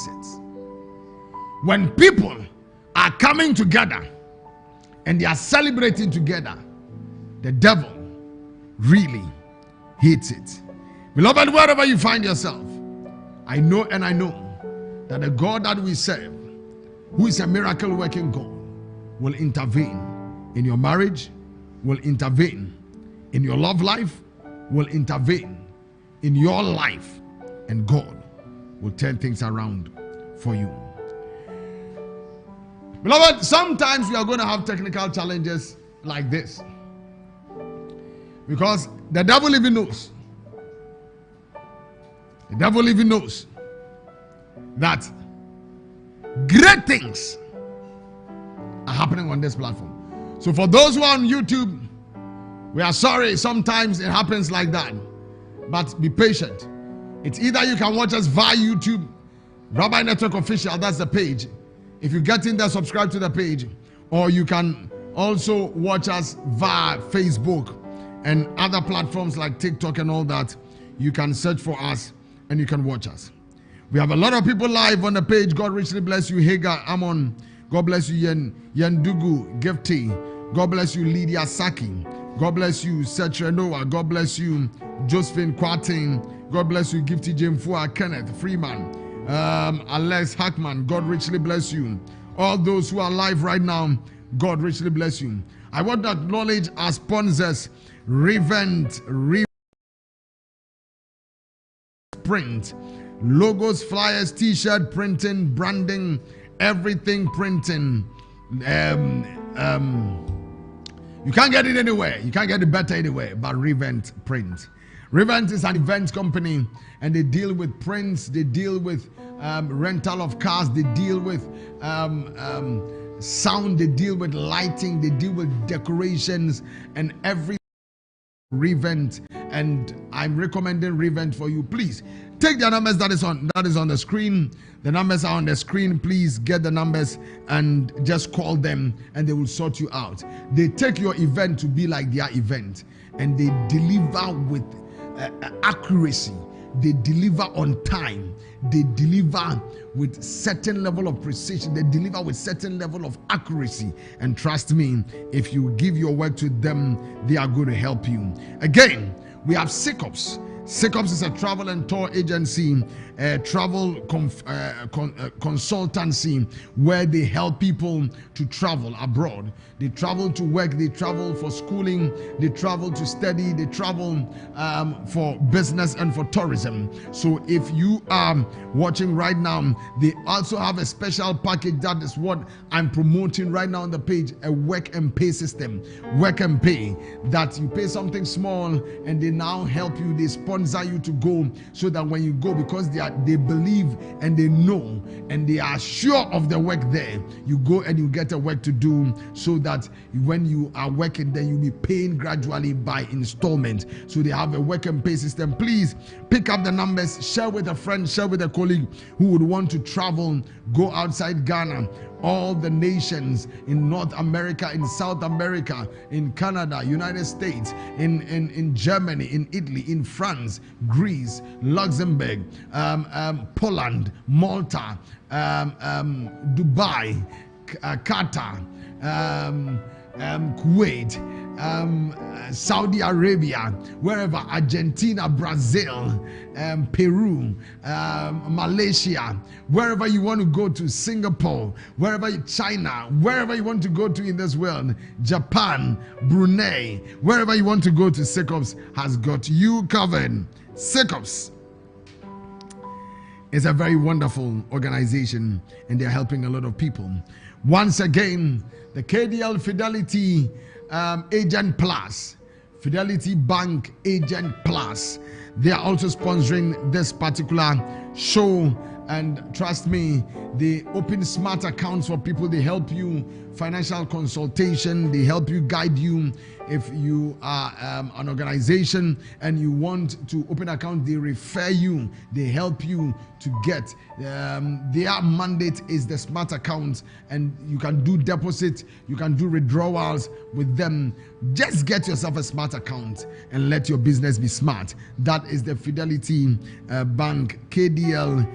it. When people are coming together and they are celebrating together, the devil really hates it. Beloved, wherever you find yourself, I know that the God that we serve, who is a miracle working God, will intervene in your marriage, will intervene in your love life, will intervene in your life, and God will turn things around for you. Beloved, sometimes we are going to have technical challenges like this, because the devil even knows. The devil even knows that great things are happening on this platform. So for those who are on YouTube, we are sorry, sometimes it happens like that, but be patient. It's either you can watch us via YouTube, Rabbi Network Official, that's the page. If you get in there, subscribe to the page, or you can also watch us via Facebook and other platforms like TikTok and all that. You can search for us and you can watch us. We have a lot of people live on the page. God richly bless you, Hagar Amon. God bless you, Yandugu Gifty. God bless you, Lydia Saki. God bless you, Setre Noah. God bless you, Josephine Quatin. God bless you, Gifty Jemfua, Kenneth Freeman, Alex Hackman. God richly bless you. All those who are live right now, God richly bless you. I want to acknowledge our sponsors, Revent Print, logos, flyers, t-shirt printing, branding, everything printing. You can't get it anywhere. You can't get it better anywhere but Revent Print. Revent is an event company, and they deal with prints, they deal with rental of cars, they deal with sound, they deal with lighting, they deal with decorations and everything. Revent, and I'm recommending Revent for you. Please take the numbers that is on the screen. The numbers are on the screen. Please get the numbers and just call them, and they will sort you out. They take your event to be like their event, and they deliver with accuracy. They deliver on time. They deliver with certain level of precision. They deliver with certain level of accuracy. And trust me, if you give your work to them, they are going to help you. Again, we have SICOPS. SICOPS is a travel and tour agency, travel consultancy, where they help people to travel abroad. They travel to work, they travel for schooling, they travel to study, they travel for business and for tourism. So if you are watching right now, they also have a special package. That is what I'm promoting right now on the page, a work and pay system. Work and pay, that you pay something small and they now help you, they sponsor you to go, so that when you go, because they believe and they know and they are sure of the work there, you go and you get a work to do, so that when you are working there, you'll be paying gradually by installment. So they have a work and pay system. Please pick up the numbers, share with a friend, share with a colleague who would want to travel, go outside Ghana, all the nations in North America, in South America, in Canada, United States, in Germany, in Italy, in France, Greece, Luxembourg, Poland, Malta, Dubai, Qatar, Kuwait, Saudi Arabia, wherever, Argentina, Brazil, Peru, Malaysia, wherever you want to go to, Singapore, wherever, China, wherever you want to go to in this world, Japan, Brunei, wherever you want to go to, SICOPS has got you covered. SICOPS is a very wonderful organization, and they're helping a lot of people. Once again, the KDL Fidelity Agent Plus, Fidelity Bank Agent Plus, they are also sponsoring this particular show. And trust me, they open smart accounts for people. They help you financial consultation. They help you, guide you. If you are an organization and you want to open an account, they refer you. They help you to get. Their mandate is the smart account, and you can do deposit, you can do withdrawals with them. Just get yourself a smart account and let your business be smart. That is the Fidelity Bank KDL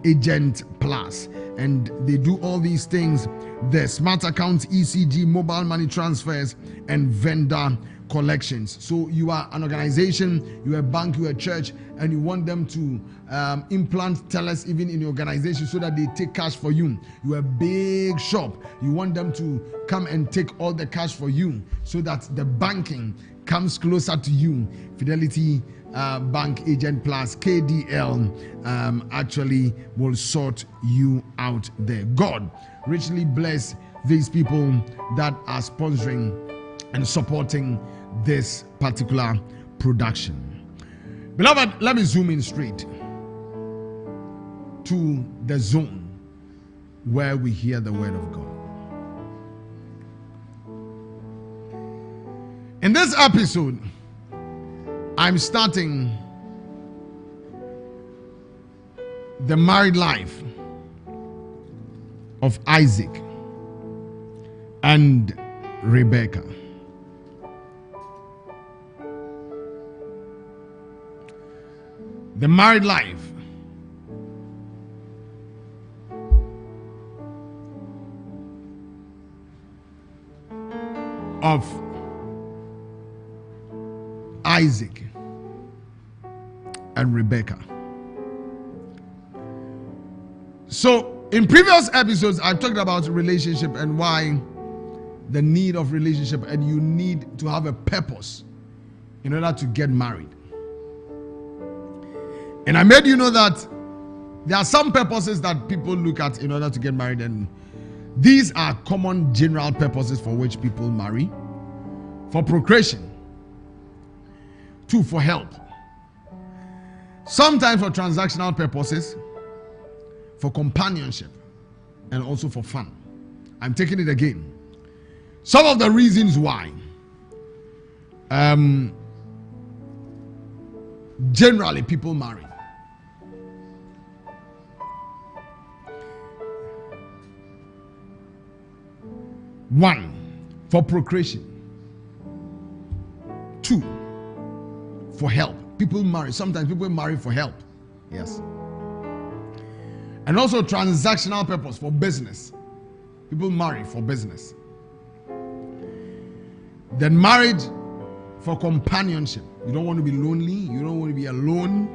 Agent Plus, and they do all these things: the smart account, ECG, mobile money transfers, and vendor collections. So you are an organization, you are a bank, you are a church, and you want them to implant tellers even in your organization so that they take cash for you. You are a big shop, you want them to come and take all the cash for you so that the banking comes closer to you. Fidelity Bank Agent Plus KDL actually will sort you out there. God richly bless these people that are sponsoring and supporting this particular production. Beloved, let me zoom in straight to the zone where we hear the word of God. In this episode, I'm starting the married life of Isaac and Rebekah. The married life of Isaac and Rebekah. So in previous episodes, I talked about relationship and why the need of relationship, and you need to have a purpose in order to get married. And I made you know that there are some purposes that people look at in order to get married, and these are common general purposes for which people marry: for procreation, 2, for help, sometimes for transactional purposes, for companionship, and also for fun. I'm taking it again. Some of the reasons why generally people marry: 1, for procreation; 2, for help. People marry. Sometimes people marry for help. Yes. And also transactional purpose, for business. People marry for business. Then marriage for companionship. You don't want to be lonely. You don't want to be alone.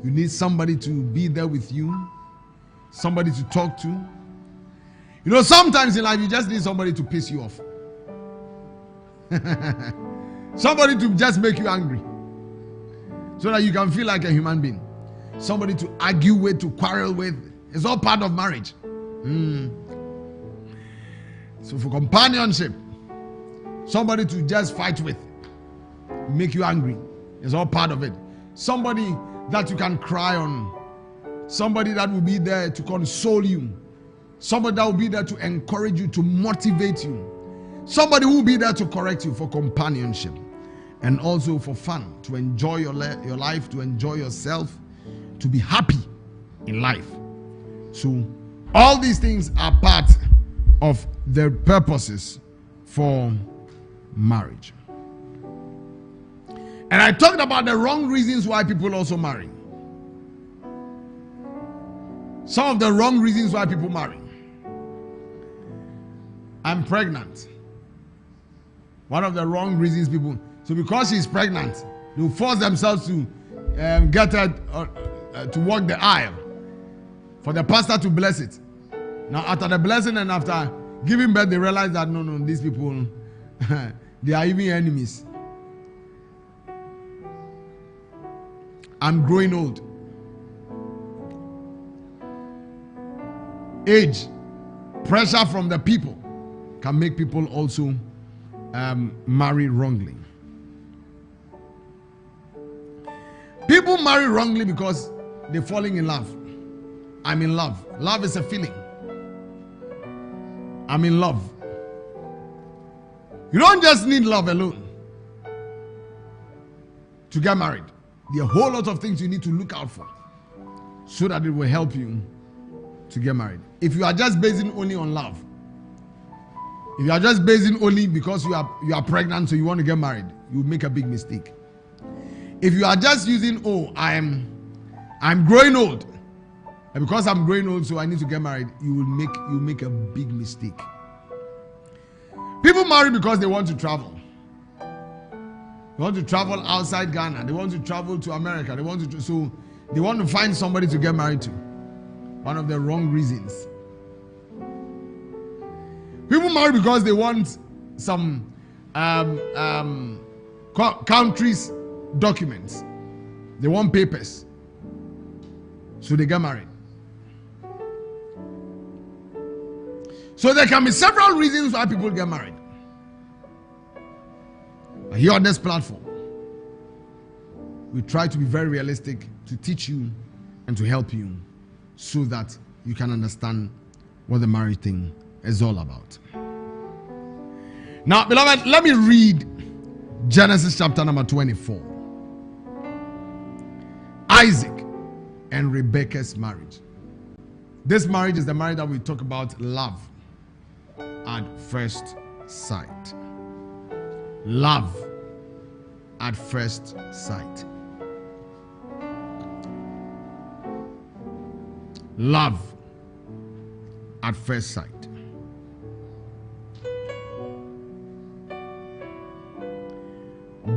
You need somebody to be there with you, somebody to talk to. You know, sometimes in life you just need somebody to piss you off. Somebody to just make you angry so that you can feel like a human being. Somebody to argue with, to quarrel with. It's all part of marriage. So for companionship, somebody to just fight with, make you angry. It's all part of it. Somebody that you can cry on. Somebody that will be there to console you. Somebody that will be there to encourage you, to motivate you. Somebody who will be there to correct you, for companionship. And also for fun, to enjoy your life, to enjoy yourself, to be happy in life. So all these things are part of the purposes for marriage. And I talked about the wrong reasons why people also marry. Some of the wrong reasons why people marry. I'm pregnant. One of the wrong reasons people. So because she's pregnant, they will force themselves to get her to walk the aisle for the pastor to bless it. Now after the blessing and after giving birth, they realize that no, these people, they are even enemies. I'm growing old. Age, pressure from the people can make people also marry wrongly. People marry wrongly because they're falling in love. I'm in love. Love is a feeling. I'm in love. You don't just need love alone to get married. There are a whole lot of things you need to look out for so that it will help you to get married. If you are just basing only on love, if you are just basing only because you are pregnant so you want to get married, you will make a big mistake. If you are just using, oh, I'm growing old, and because I'm growing old so I need to get married, you make a big mistake. People marry because they want to travel. They want to travel outside Ghana. They want to travel to America. They want to find somebody to get married to. One of the wrong reasons. People marry because they want some country's documents. They want papers. So they get married. So there can be several reasons why people get married. But here on this platform, we try to be very realistic to teach you and to help you so that you can understand what the marriage thing is all about. Now, beloved, let me read Genesis chapter number 24. Isaac and Rebekah's marriage. This marriage is the marriage that we talk about, love at first sight. Love at first sight. Love at first sight.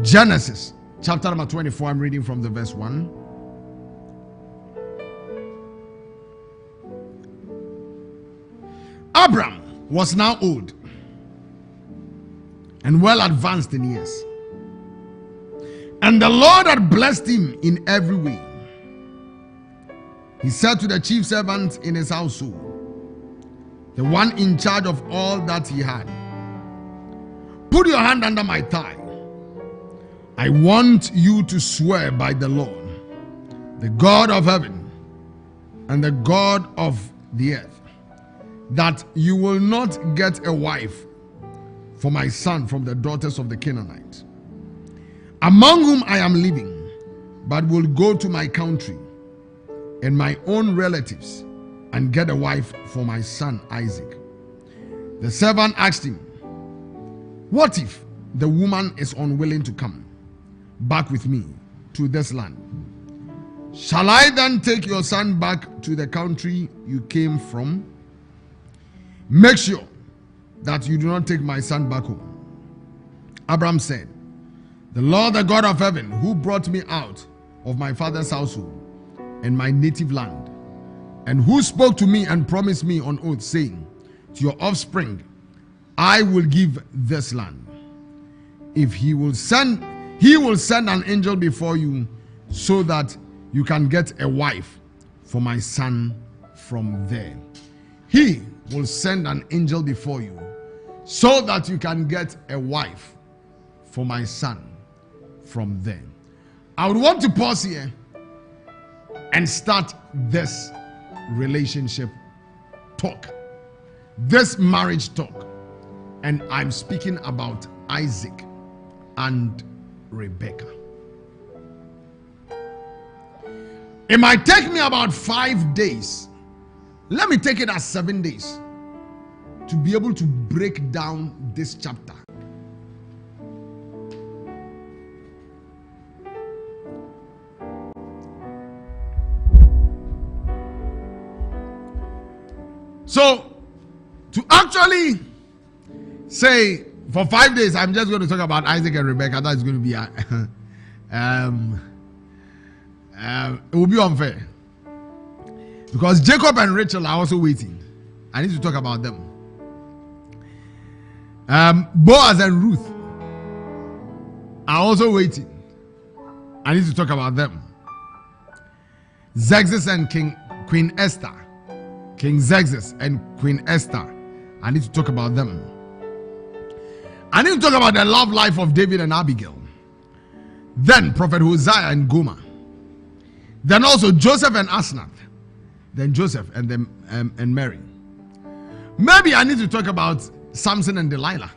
Genesis chapter number 24, I'm reading from the verse 1. Abram was now old and well advanced in years, and the Lord had blessed him in every way. He said to the chief servant in his household, the one in charge of all that he had, "Put your hand under my thigh. I want you to swear by the Lord, the God of heaven and the God of the earth, that you will not get a wife for my son from the daughters of the Canaanites, among whom I am living, but will go to my country and my own relatives and get a wife for my son Isaac." The servant asked him, "What if the woman is unwilling to come back with me to this land? Shall I then take your son back to the country you came from? Make sure that you do not take my son back home." Abram said, "The Lord, the God of heaven, who brought me out of my father's household and my native land, and who spoke to me and promised me on oath, saying, to your offspring, I will give this land. If he will send an angel before you so that you can get a wife for my son from there." He will send an angel before you so that you can get a wife for my son from there. I would want to pause here and start this relationship talk, this marriage talk, and I'm speaking about Isaac and Rebekah. It might take me about 5 days. Let me take it as 7 days to be able to break down this chapter. So, to actually say for 5 days, I'm just going to talk about Isaac and Rebekah, that's going to be it will be unfair. Because Jacob and Rachel are also waiting. I need to talk about them. Boaz and Ruth are also waiting. I need to talk about them. Xerxes and Queen Esther. King Xerxes and Queen Esther. I need to talk about them. I need to talk about the love life of David and Abigail. Then Prophet Hosea and Gomer. Then also Joseph and Asnath. Then Joseph and Mary. Maybe I need to talk about Samson and Delilah.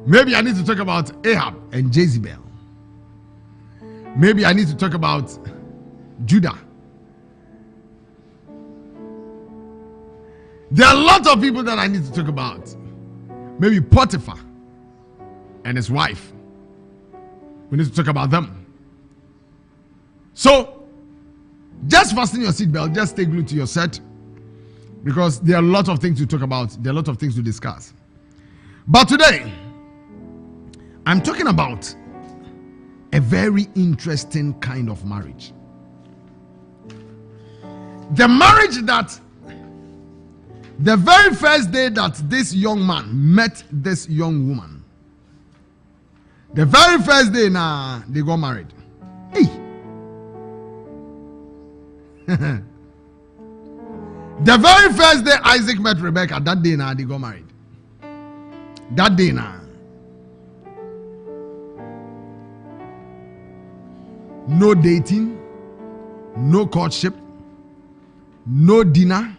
Maybe I need to talk about Ahab and Jezebel. Maybe I need to talk about Judah. There are a lot of people that I need to talk about. Maybe Potiphar and his wife. We need to talk about them. So, just fasten your seatbelt. Just stay glued to your set. Because there are a lot of things to talk about. There are a lot of things to discuss. But today, I'm talking about a very interesting kind of marriage. The marriage that the very first day that this young man met this young woman, the very first day they got married. Hey. The very first day Isaac met Rebecca, that day they got married. That day no dating, no courtship, no dinner,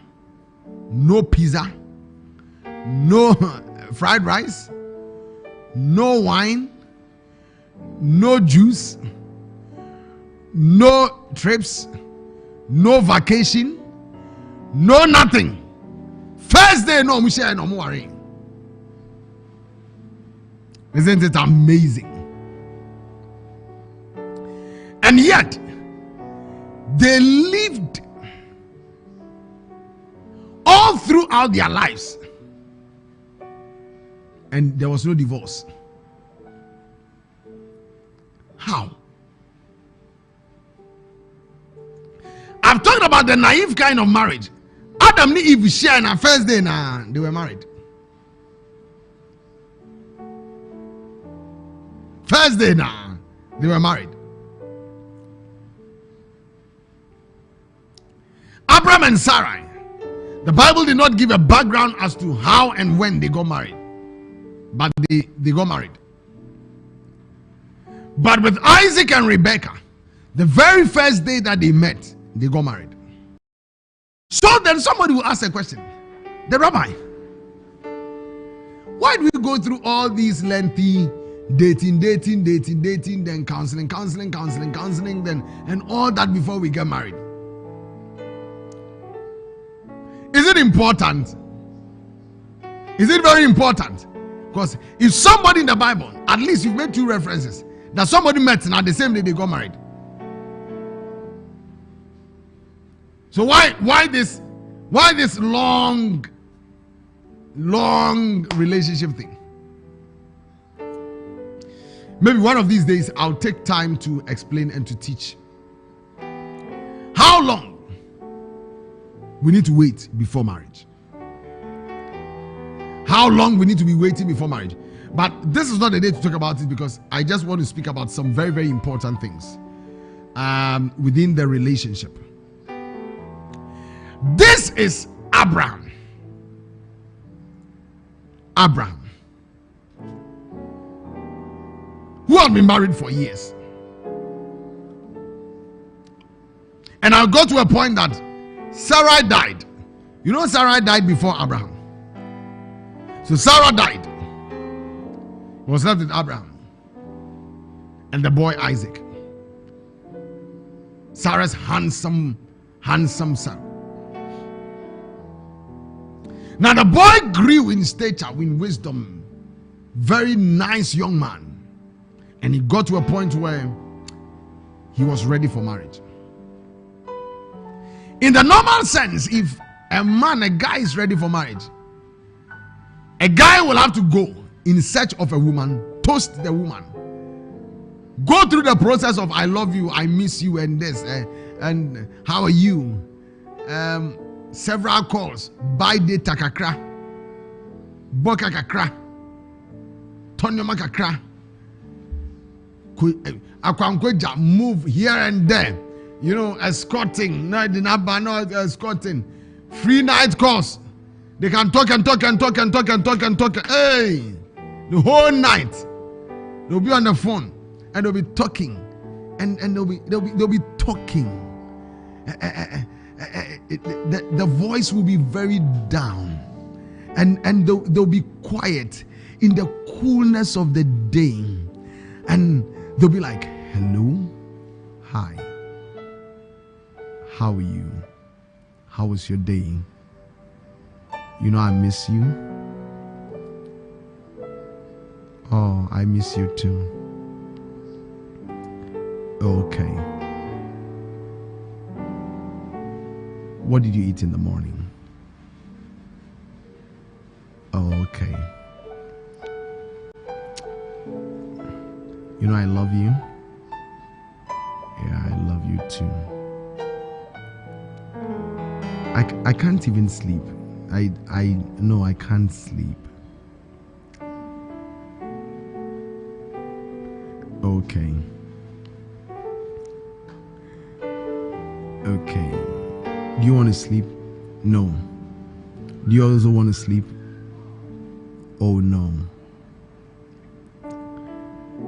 no pizza, no fried rice, no wine, no juice, no trips, no vacation, no nothing. First day, no Michelle, no worry. Isn't it amazing? And yet, they lived all throughout their lives, and there was no divorce. How? I've talked about the naive kind of marriage. Adam and Eve share on first day they were married. First day they were married. Abraham and Sarai, the Bible did not give a background as to how and when they got married, but they got married. But with Isaac and Rebecca, the very first day that they met, they got married. So then somebody will ask a question. The Rabbi, why do we go through all these lengthy dating, then counseling, then and all that before we get married? Is it important? Is it very important? Because if somebody in the Bible, at least you've made 2 references that somebody met and at the same day they got married. So why this long relationship thing? Maybe one of these days I'll take time to explain and to teach how long we need to wait before marriage. How long we need to be waiting before marriage. But this is not the day to talk about it, because I just want to speak about some very, very important things within the relationship. This is Abraham. Abraham, who had been married for years. And I'll go to a point that Sarah died. You know, Sarah died before Abraham. So Sarah died. He was left with Abraham and the boy Isaac. Sarah's handsome son. Now the boy grew in stature, in wisdom, very nice young man, and he got to a point where he was ready for marriage. In the normal sense, if a guy is ready for marriage, a guy will have to go in search of a woman, toast the woman, go through the process of I love you, I miss you, and this, and how are you? Several calls, by day takakra, boka kakra, tonyoma kakra, akwankweja, move here and there, you know, escorting, no escorting, free night calls. They can talk and talk. Hey, the whole night they'll be on the phone and they'll be talking, and they'll be talking. the voice will be very down, and they'll be quiet in the coolness of the day, and they'll be like, hello, hi, how are you, how was your day, you know I miss you, oh I miss you too, okay, what did you eat in the morning, oh okay, you know I love you, yeah I love you too, I can't even sleep, I know I can't sleep, okay, okay, do you want to sleep? No. Do you also want to sleep? Oh no.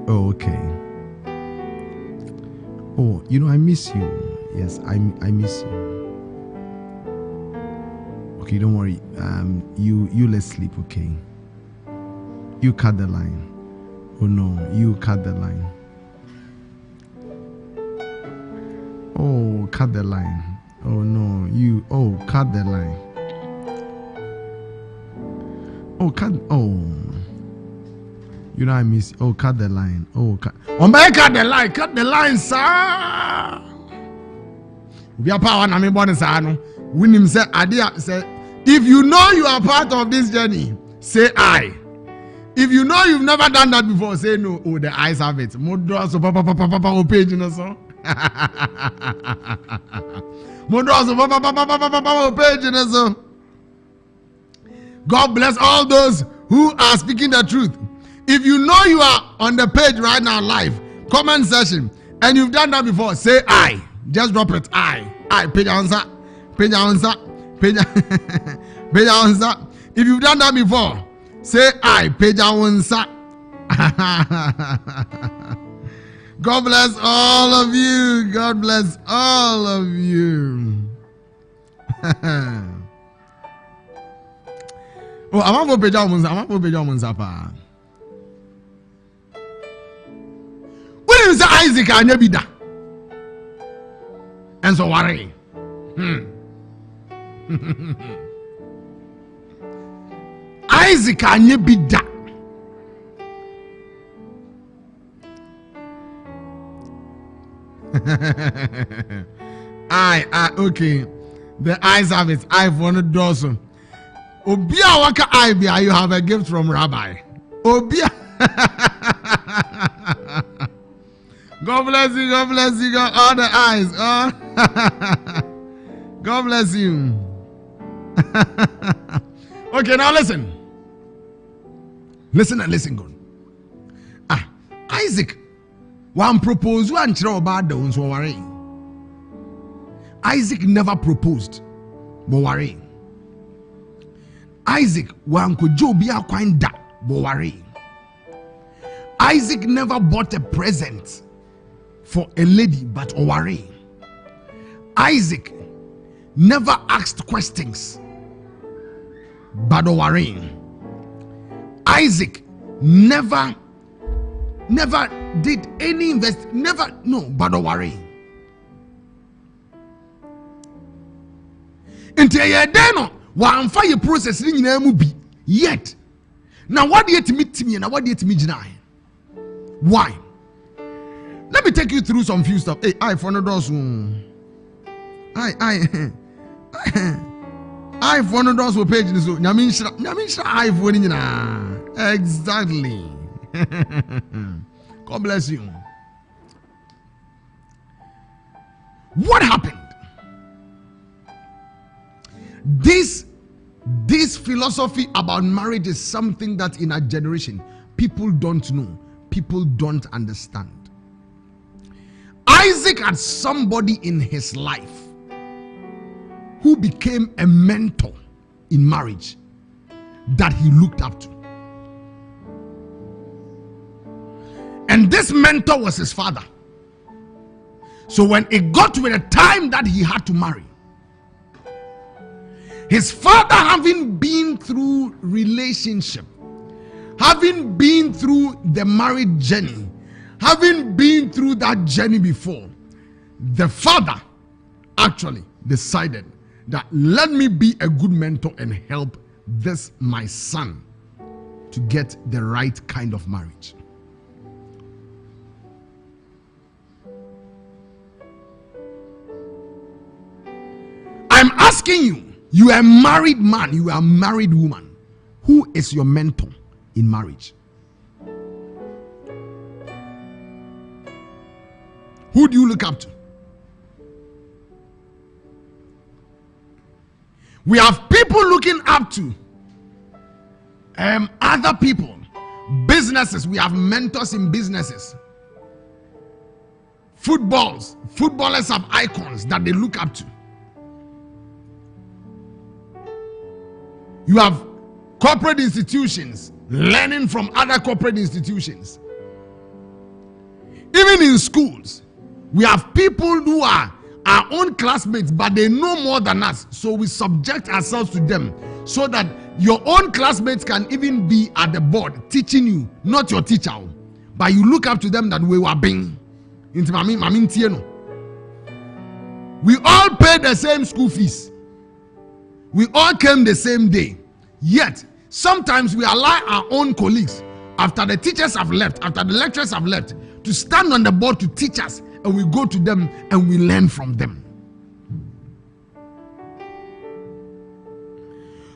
Oh, okay. Oh, you know I miss you. Yes, I miss you. Okay, don't worry. You let's sleep, okay? You cut the line. Oh no, you cut the line. Oh, cut the line. Oh no, cut the line. Oh, cut. Oh, you know I miss. Oh, cut the line. Oh, cut. Oh, man, cut the line. Cut the line, sir. We are power. Na me born sir. No, when him say, "Adia," say, if you know you are part of this journey, say I. If you know you've never done that before, say no. Oh, the eyes have it. Modro so papa page no so. God bless all those who are speaking the truth. If you know you are on the page right now, live comment section, and you've done that before, say I. Just drop it. I. Page answer. Page answer. Page answer. If you've done that before, say I. Page answer. God bless all of you. God bless all of you. Oh, I'm going to page on pa. When is Isaac and Yabida? And so worry. Isaac and Yabida. Okay. The eyes have it. I've wanted Dawson. Obia waka Ibia, you have a gift from Rabbi. Obia. God bless you. God bless you. God, all the eyes. God bless you. Okay, now listen. Listen and listen good. Isaac. One proposed one about the ones who worry. Isaac never proposed, but worry. Isaac one could be a kind that, but worry. Isaac never bought a present for a lady, but worry. Isaac never asked questions, but worry. Isaac never did any but worry. Until you then, one fire process in your be yet. Now, what do you meet me and what do you meet me? Why? Let me take you through some few stuff. Hey, I found those. I found those who page this. Nyamisha, I found exactly. God bless you. What happened? This philosophy about marriage is something that in our generation people don't know, people don't understand. Isaac had somebody in his life who became a mentor in marriage that he looked up to. And this mentor was his father. So when it got to the time that he had to marry, His father, having been through relationship, having been through the marriage journey, having been through that journey before, the father actually decided that let me be a good mentor and help this my son to get the right kind of marriage. I'm asking you, you are a married man, you are a married woman. Who is your mentor in marriage? Who do you look up to? We have people looking up to other people, businesses. We have mentors in businesses. Footballers have icons that they look up to. You have corporate institutions learning from other corporate institutions. Even in schools, we have people who are our own classmates, but they know more than us. So we subject ourselves to them so that your own classmates can even be at the board teaching you, not your teacher. But you look up to them that we were being. We all pay the same school fees. We all came the same day. Yet, sometimes we allow our own colleagues, after the teachers have left, after the lecturers have left, to stand on the board to teach us, and we go to them and we learn from them.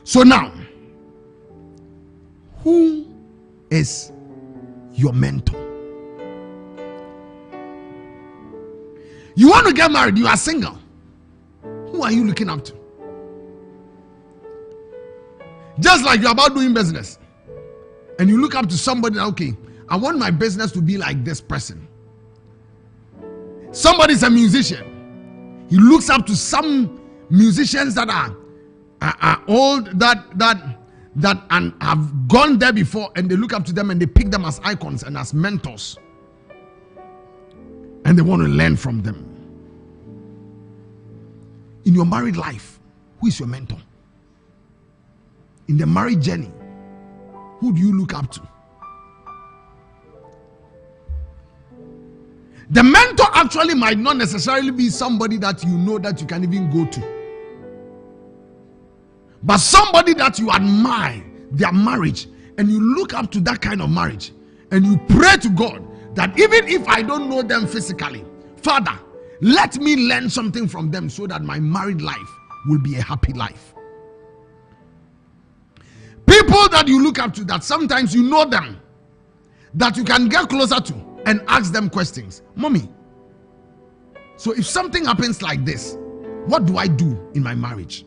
So now, who is your mentor? You want to get married, you are single. Who are you looking up to? Just like you're about doing business and you look up to somebody, okay, I want my business to be like this person. Somebody's a musician. He looks up to some musicians that are old, that and have gone there before, and they look up to them and they pick them as icons and as mentors. And they want to learn from them. In your married life, who is your mentor? In the marriage journey, who do you look up to? The mentor actually might not necessarily be somebody that you know that you can even go to, but somebody that you admire their marriage and you look up to that kind of marriage and you pray to God that even if I don't know them physically, Father, let me learn something from them so that my married life will be a happy life. People that you look up to, that sometimes you know them, that you can get closer to and ask them questions. Mommy, so if something happens like this, what do I do in my marriage?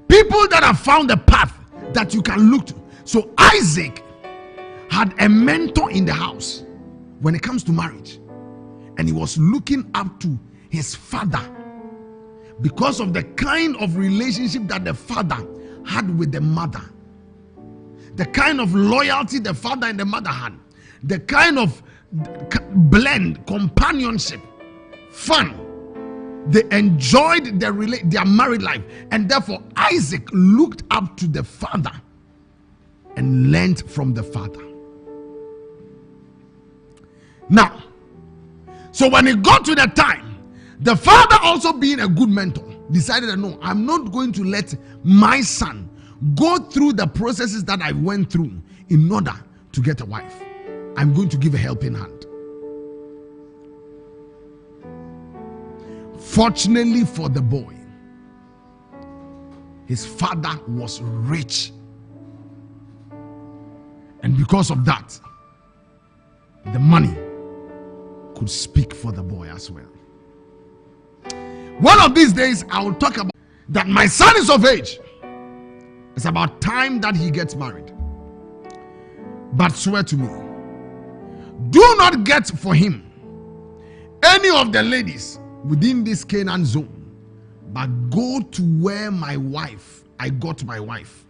People that have found a path that you can look to. So Isaac had a mentor in the house when it comes to marriage, and he was looking up to his father because of the kind of relationship that the father had with the mother, the kind of loyalty the father and the mother had, the kind of blend, companionship, fun. They enjoyed their married life, and therefore Isaac looked up to the father and learned from the father. Now, so when it got to the time, the father, also being a good mentor, decided that no, I'm not going to let my son go through the processes that I went through in order to get a wife. I'm going to give a helping hand. Fortunately for the boy, his father was rich, and because of that, the money could speak for the boy as well. One of these days, I will talk about that my son is of age. It's about time that he gets married. But swear to me, do not get for him any of the ladies within this Canaan zone, but go to where I got my wife.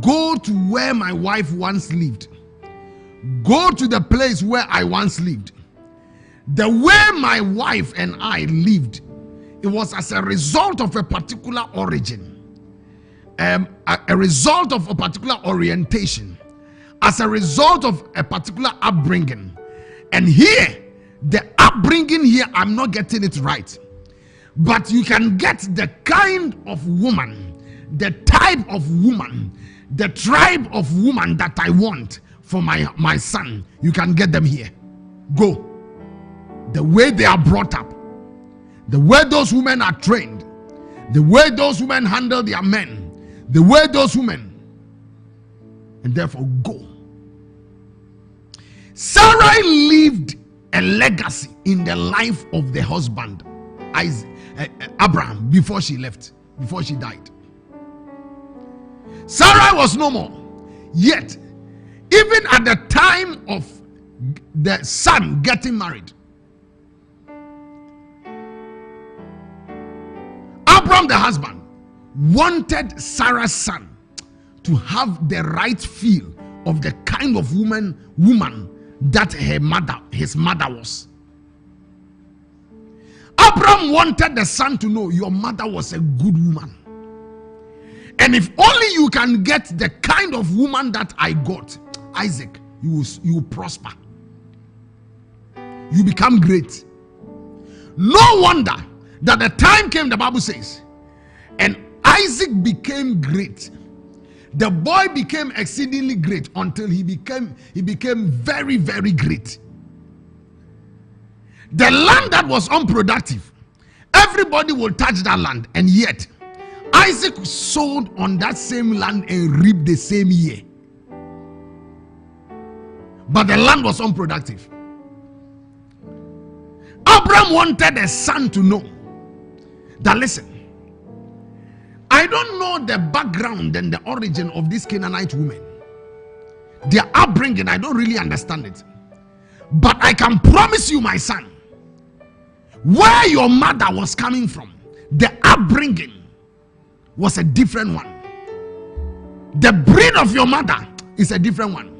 Go to where my wife once lived. Go to the place where I once lived. The way my wife and I lived, it was as a result of a particular origin, a result of a particular orientation, as a result of a particular upbringing. And here, the upbringing here, I'm not getting it right. But you can get the kind of woman, the type of woman, the tribe of woman that I want for my son. You can get them here. Go. The way they are brought up, the way those women are trained, the way those women handle their men, the way those women, and therefore go. Sarah lived a legacy in the life of the husband, Abraham, before she left, before she died. Sarah was no more. Yet, even at the time of the son getting married, Abraham, the husband, wanted Sarah's son to have the right feel of the kind of woman that his mother was. Abraham wanted the son to know your mother was a good woman. And if only you can get the kind of woman that I got, Isaac, you will prosper. You become great. No wonder that the time came, the Bible says, and Isaac became great. The boy became exceedingly great until he became very, very great. The land that was unproductive, everybody will touch that land, and yet Isaac sowed on that same land and reaped the same year. But the land was unproductive. Abraham wanted a son to know that, listen, I don't know the background and the origin of these Canaanite women. Their upbringing, I don't really understand it. But I can promise you, my son, where your mother was coming from, the upbringing was a different one. The breed of your mother is a different one.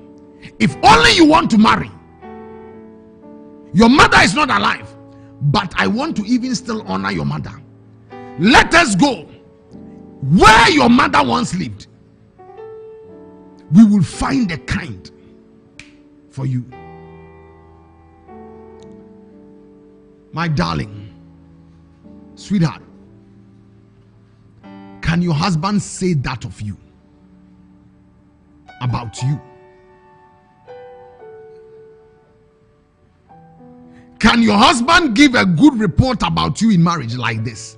If only you want to marry, your mother is not alive, but I want to even still honor your mother. Let us go where your mother once lived. We will find a kind for you. My darling, sweetheart, can your husband say that of you? About you? Can your husband give a good report about you in marriage like this?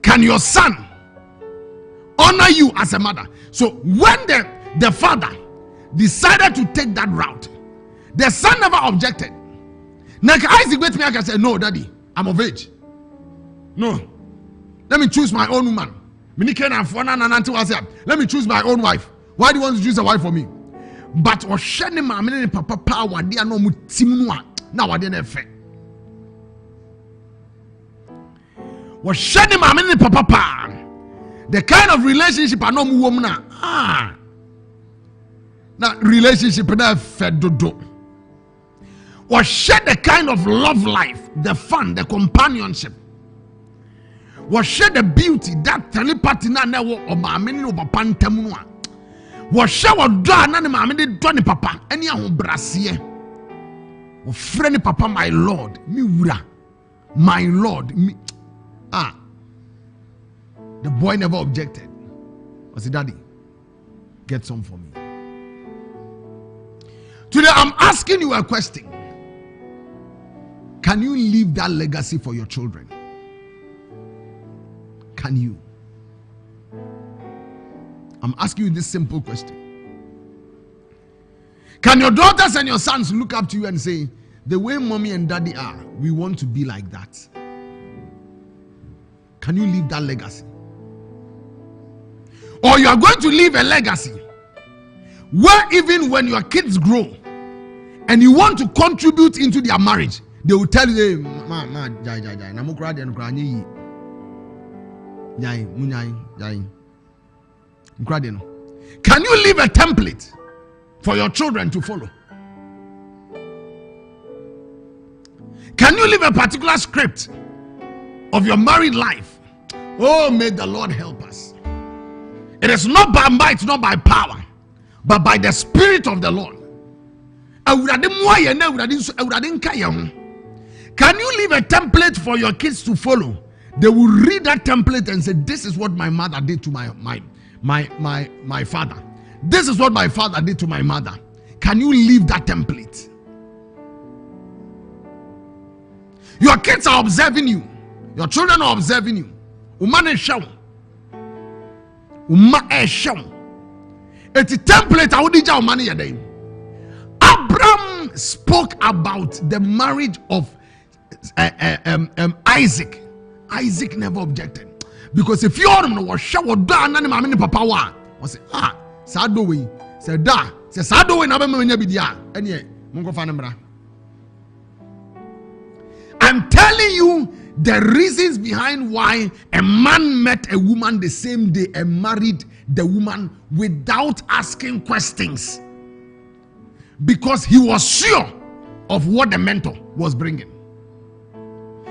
Can your son honor you as a mother? So when the father decided to take that route, the son never objected. Now Isaac wait me, I can say, no, daddy, I'm of age. No, let me choose my own woman. Let me choose my own wife. Why do you want to choose a wife for me? But papa power they are no mutimnua na wade na efe. Papa, the kind of relationship I know woman na relationship na fed dodo. Was share the kind of love life, the fun, the companionship. Was share the beauty that telepathy na newo o ma me no papa ntam no a. Was share what do na ne ma me de do ne papa eni ahobrase. O frɛ papa my lord, mi wura. My lord, me the boy never objected. I said, daddy, get some for me. Today I'm asking you a question. Can you leave that legacy for your children? Can you? I'm asking you this simple question. Can your daughters and your sons look up to you and say, the way mommy and daddy are, we want to be like that? Can you leave that legacy? Or you are going to leave a legacy where even when your kids grow and you want to contribute into their marriage, they will tell you, can you leave a template for your children to follow? Can you live a particular script of your married life? Oh, may the Lord help us. It is not by might, not by power, but by the Spirit of the Lord. Can you leave a template for your kids to follow? They will read that template and say, this is what my mother did to my father. This is what my father did to my mother. Can you leave that template? Your kids are observing you. Your children are observing you. It's a template. Abraham spoke about the marriage of Isaac. Isaac never objected, because if you are was shower down and mammy papa was sad way said da say sad way na be be dia ene mungo fa nembra. I'm telling you the reasons behind why a man met a woman the same day and married the woman without asking questions, because he was sure of what the mentor was bringing.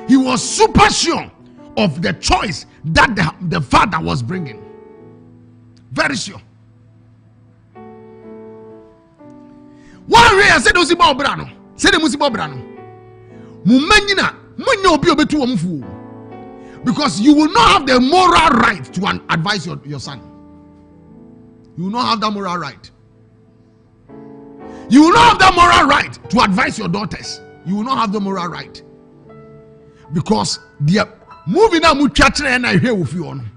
He was super sure of the choice that the father was bringing. Very sure. One way I said, Brano, said the Musibo Brano. Mumenina, because you will not have the moral right to advise your son. You will not have that moral right. You will not have that moral right to advise your daughters. You will not have the moral right. Because the moving out muchacha and I hear with you on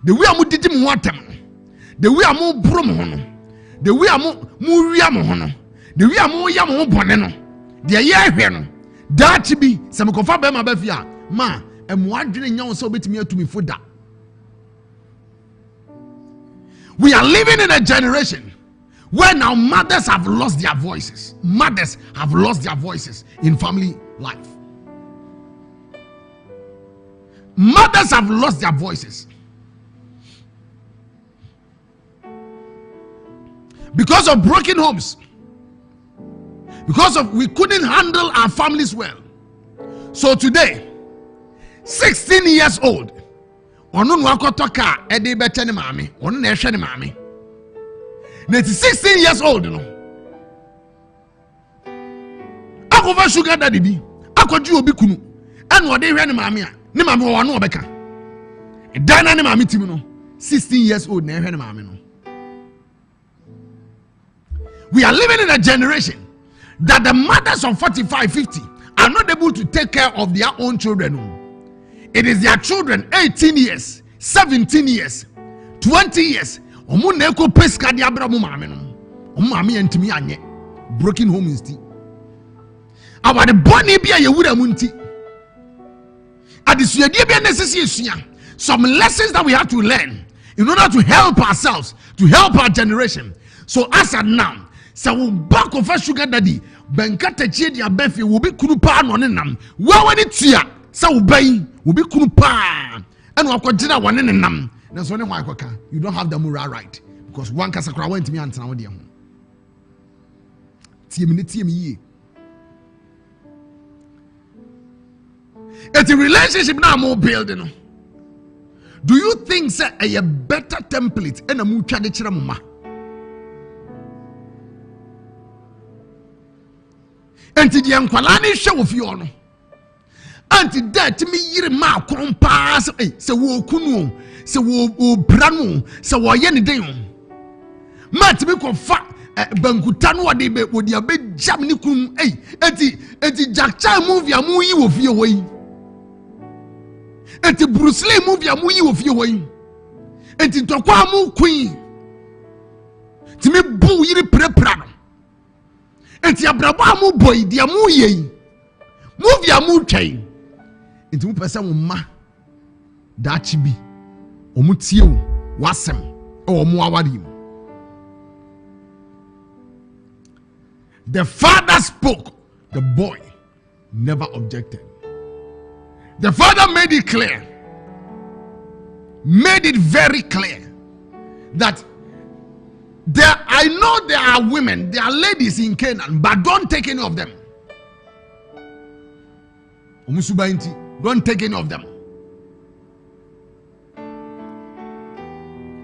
the way I'm did him water, the way I'm more brum, the way I'm more yam, the way I'm more yam boneno, the year here, that to be some confirm my befia, ma, and wondering young so bit me to me for that. We are living in a generation where now mothers have lost their voices. Mothers have lost their voices in family life. Mothers have lost their voices because of broken homes, because of we couldn't handle our families well. So today, 16 years old, onu nwakotoka ede bete ni mami, onu na ehwe ni mami. 16 years old, no. Akova sugar daddy bi, akoju obi kunu, enu ode hwe ni mami a. Ni mami wo no obeka. E dan na ni mami tim no. 16 years old na ehwe ni mami no. We are living in a generation that the mothers of 45, 50 are not able to take care of their own children. It is their children 18 years, 17 years, 20 years. Omu neko peska di abra mu mami no. Omu mami entimi anye. Broken home insti. Our the boni bia ye wura mu nti. Some lessons that we have to learn in order to help ourselves, to help our generation. So as at now, so we back of a sugar daddy, Benkata Chedia Befi will be Kurupa on nam. Well, when it's here, so bay will be Kurupa and Wakajina one in nam. That's only why you don't have the moral right, because one Casacra went to me and Sanaudia. TME. It's a relationship now more building. Do you think say a better template and a mucha de chiramuma? Enti di ankwalani show of you no. Anti that me yire ma kompas se wo kunu se wo branu se wo ye ne den. Mat me ko fa bankuta no de be wo dia be jam ni kun enti jakcha movie amu yi wo fie wo yi. Enti Bruce Lee movie amu yi wo fie wo yi. Enti tokwa amu queen. Ti me bu yire prepra no. Enti abrabo amu boy dia mu ye. Movie amu twai. Enti mu pese wo ma da chi bi. Omu tie wo wasem e wo mu awari mu. The father spoke, the boy never objected. The father made it clear, made it very clear that I know there are women, there are ladies in Canaan, but don't take any of them. Don't take any of them.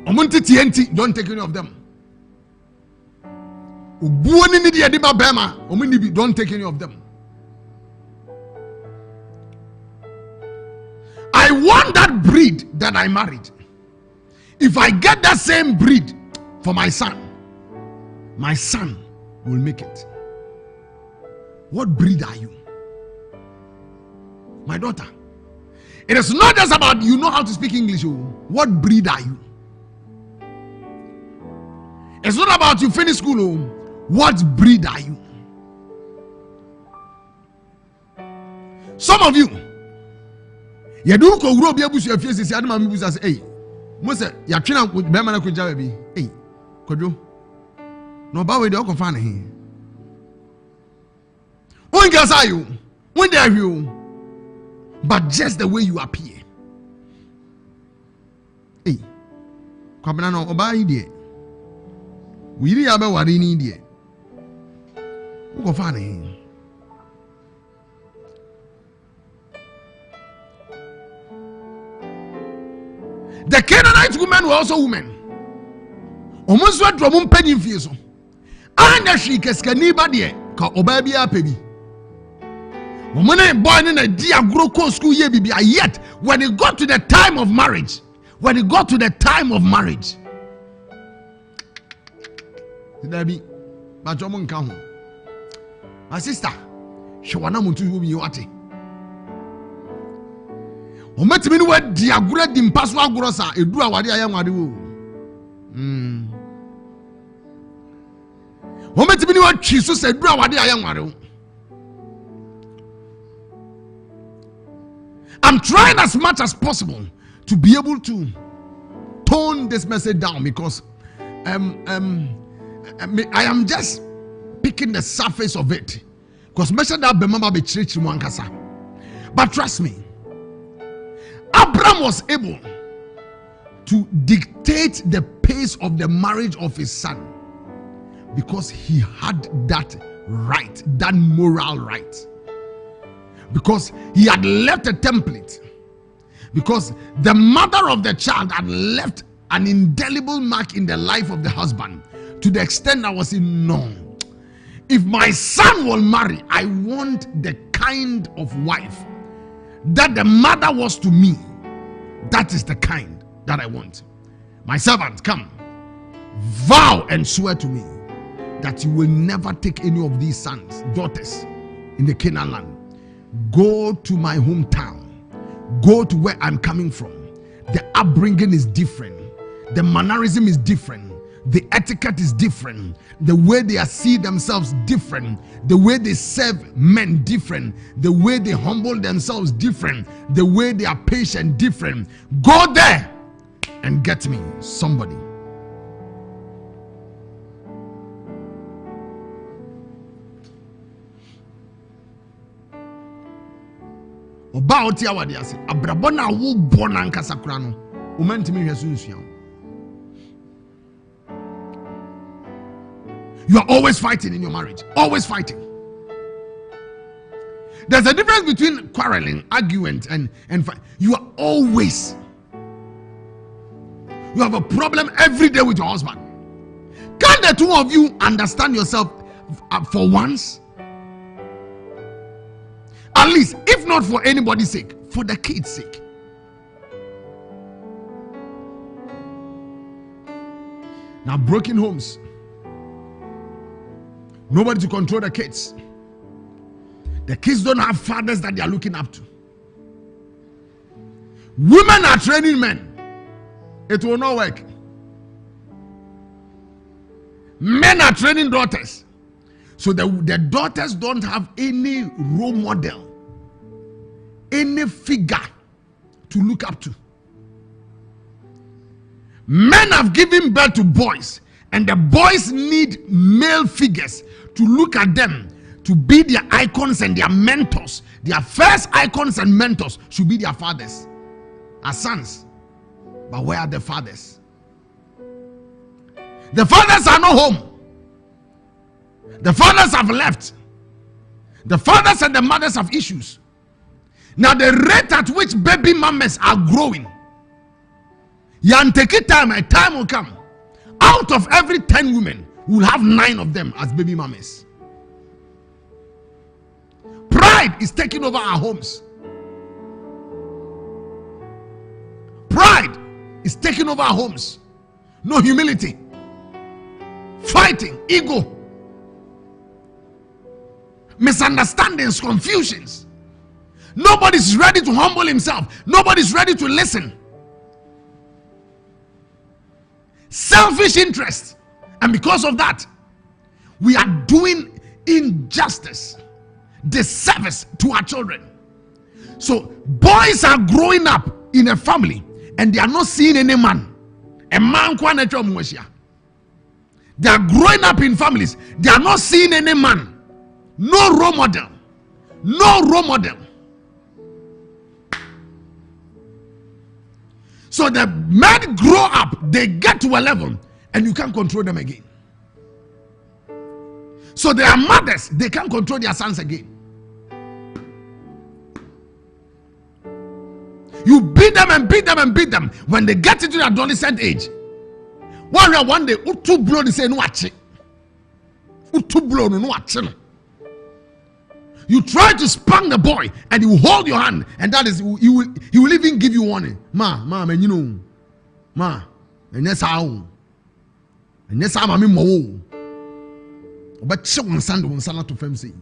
Don't take any of them. Don't take any of them. I want that breed that I married. If I get that same breed for my son will make it. What breed are you? My daughter. It is not just about you know how to speak English. What breed are you? It's not about you finish school. What breed are you? Some of you, you do go grow be able to face this. Adam and say, hey, Mose, you train with be man ko jawe bi. Hey, kojo. No ba we dey ko fa na he. When guys are you? When they are you? But just the way you appear. Hey, kwabena no oba yi de. We really have a worry in India. Who go find him? The Canaanite women were also women. Almost what Roman penny fees. And she cascaniba dear, ka obabia pebi. Woman born in a dear groco school year, yet when it got to the time of marriage, my sister, she wanna move to you at it. O met me no diagura dim paso agorosa edu awade ayanwade wo. O met me no twi so se edu awade ayanwade wo. I'm trying as much as possible to be able to tone this message down because I am just picking the surface of it. Because message that be mama be church wankasa. But trust me, Abraham was able to dictate the pace of the marriage of his son because he had that right, that moral right. Because he had left a template. Because the mother of the child had left an indelible mark in the life of the husband to the extent that was in no. If my son will marry, I want the kind of wife that the mother was to me. That is the kind that I want. My servant, come, vow and swear to me that you will never take any of these sons, daughters in the Canaan land. Go to my hometown. Go to where I'm coming from. The upbringing is different. The mannerism is different. The etiquette is different. The way they see themselves different. The way they serve men different. The way they humble themselves different. The way they are patient different. Go there and get me somebody. Oba oti awade ase abrabo na wo bo na nkasa kura no o mantimi hwe so nsua. You are always fighting in your marriage. Always fighting. There's a difference between quarreling, argument, and fight. You are always. You have a problem every day with your husband. Can the two of you understand yourself for once? At least, if not for anybody's sake, for the kids' sake. Now, broken homes. Nobody to control the kids. The kids don't have fathers that they are looking up to. Women are training men. It will not work. Men are training daughters. So the daughters don't have any role model, any figure to look up to. Men have given birth to boys, and the boys need male figures to look at them, to be their icons and their mentors. Their first icons and mentors should be their fathers, as sons. But where are the fathers? The fathers are not home. The fathers have left. The fathers and the mothers have issues. Now the rate at which baby mamas are growing, take time, a time will come. Out of every 10 women, we'll have 9 of them as baby mamas. Pride is taking over our homes. Pride is taking over our homes. No humility. Fighting, ego. Misunderstandings, confusions. Nobody's ready to humble himself. Nobody's ready to listen. Selfish interest. And because of that, we are doing injustice, disservice to our children. So boys are growing up in a family and they are not seeing any man. A man. They are growing up in families. They are not seeing any man. No role model. No role model. So the men grow up, they get to a level, and you can't control them again. So they are mothers, they can't control their sons again. You beat them and beat them and beat them. When they get into the adolescent age, one day, utu blow, they say, no, utu blow, no, you try to spank the boy and he will hold your hand, and that is he will even give you warning. Man, you know, and that's how mommy mo. But she won't stand to fame say.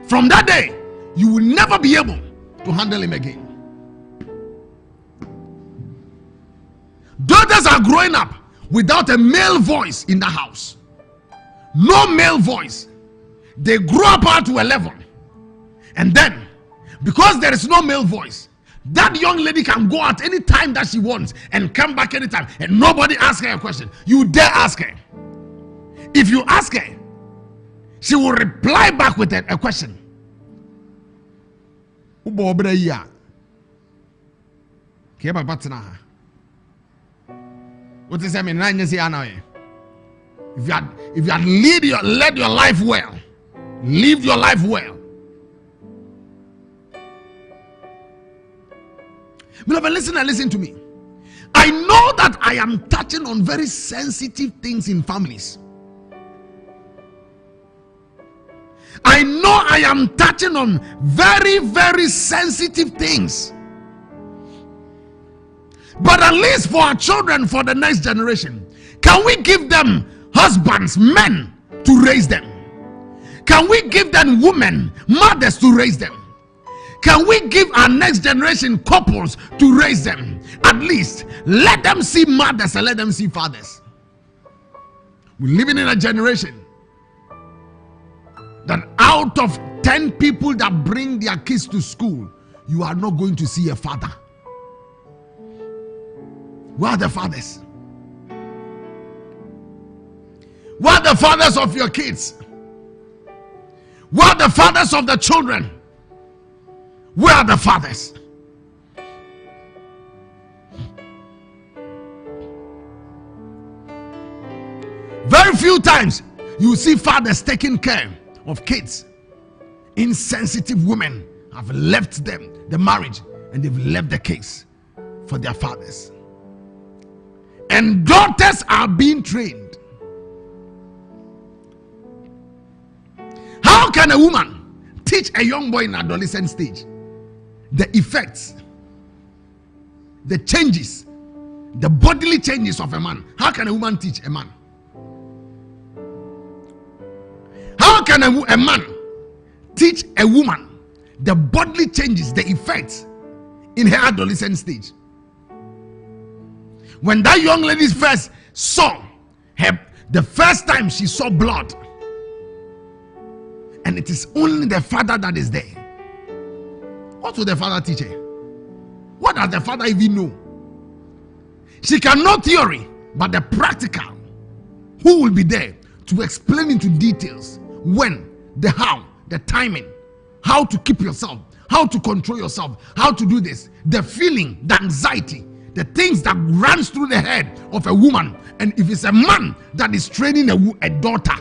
From that day, you will never be able to handle him again. Daughters are growing up without a male voice in the house. No male voice. They grow up out to a level, and then because there is no male voice, that young lady can go out any time that she wants and come back anytime, and nobody asks her a question. You dare ask her. If you ask her, she will reply back with a question. What is that mean? If you had led your life well, live your life well. Beloved, listen to me. I know that I am touching on very sensitive things in families. I know I am touching on very, very sensitive things. But at least for our children, for the next generation, can we give them husbands, men to raise them? Can we give them women, mothers to raise them? Can we give our next generation couples to raise them? At least let them see mothers and let them see fathers. We're living in a generation that out of 10 people that bring their kids to school, you are not going to see a father. Where are the fathers? Where are the fathers of your kids? Where are the fathers of the children? Where are the fathers? Very few times you see fathers taking care of kids. Insensitive women have left them, the marriage, and they've left the kids for their fathers. And daughters are being trained. How can a woman teach a young boy in adolescent stage the effects, the changes, the bodily changes of a man? How can a woman teach a man? How can a man teach a woman the bodily changes, the effects in her adolescent stage? When that young lady first saw her, the first time she saw blood, and it is only the father that is there, what will the father teach her? What does the father even know? She can know theory, but the practical, who will be there to explain into details when, the how, the timing, how to keep yourself, how to control yourself, how to do this, the feeling, the anxiety, the things that runs through the head of a woman. And if it's a man that is training a daughter,